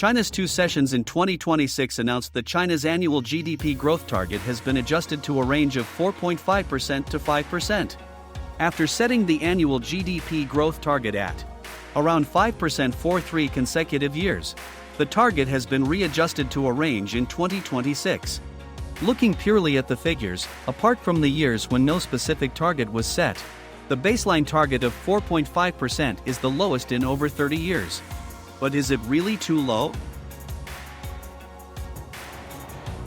China's two sessions in 2026 announced that China's annual GDP growth target has been adjusted to a range of 4.5% to 5%. After setting the annual GDP growth target at around 5% for 3 consecutive years, the target has been readjusted to a range in 2026. Looking purely at the figures, apart from the years when no specific target was set, the baseline target of 4.5% is the lowest in over 30 years. But is it really too low?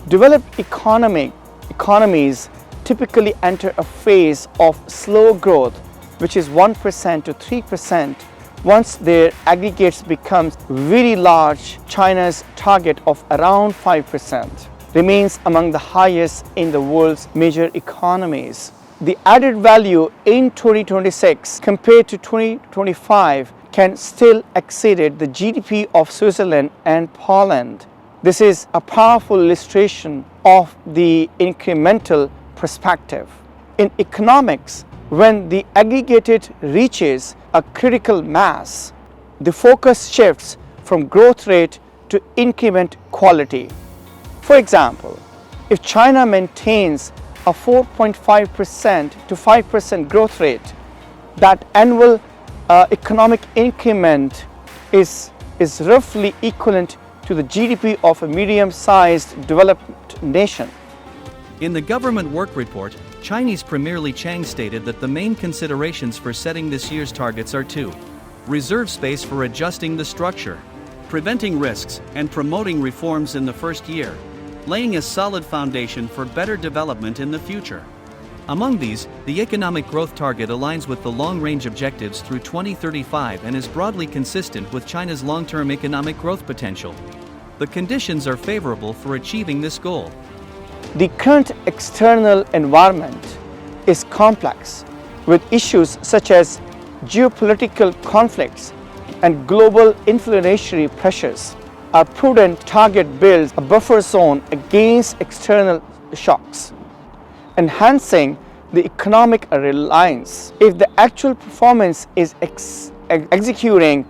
Developed economies typically enter a phase of slow growth, which is 1% to 3%. Once their aggregates becomes very large, China's target of around 5% remains among the highest in the world's major economies. The added value in 2026 compared to 2025 can still exceed the GDP of Switzerland and Poland. This is a powerful illustration of the incremental perspective. In economics, when the aggregate reaches a critical mass, the focus shifts from growth rate to increment quality. For example, if China maintains a 4.5% to 5% growth rate, that annual economic increment is roughly equivalent to the GDP of a medium-sized developed nation. In the government work report, Chinese Premier Li Chang stated that the main considerations for setting this year's targets are two: reserve space for adjusting the structure, preventing risks, and promoting reforms in the first year, laying a solid foundation for better development in the future. Among these, the economic growth target aligns with the long-range objectives through 2035 and is broadly consistent with China's long-term economic growth potential. The conditions are favorable for achieving this goal. The current external environment is complex, with issues such as geopolitical conflicts and global inflationary pressures. A prudent target builds a buffer zone against external shocks, enhancing the economic reliance. If the actual performance is exceeding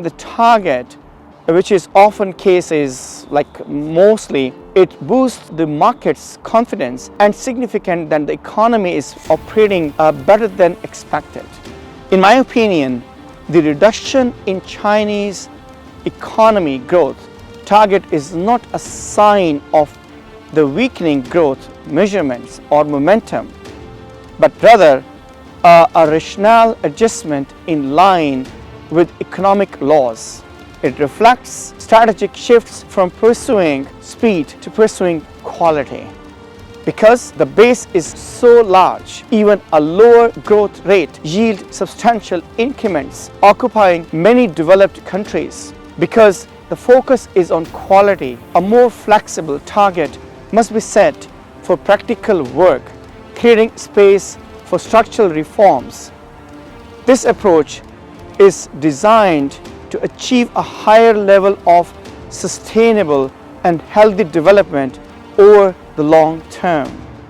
the target, which is often cases like mostly, it boosts the market's confidence and significant that the economy is operating better than expected. In my opinion, the reduction in Chinese economy growth target is not a sign of the weakening growth measurements or momentum, but rather a rational adjustment in line with economic laws. It reflects strategic shifts from pursuing speed to pursuing quality. Because the base is so large, even a lower growth rate yields substantial increments occupying many developed countries. Because the focus is on quality, a more flexible target must be set for practical work, creating space for structural reforms. This approach is designed to achieve a higher level of sustainable and healthy development over the long term.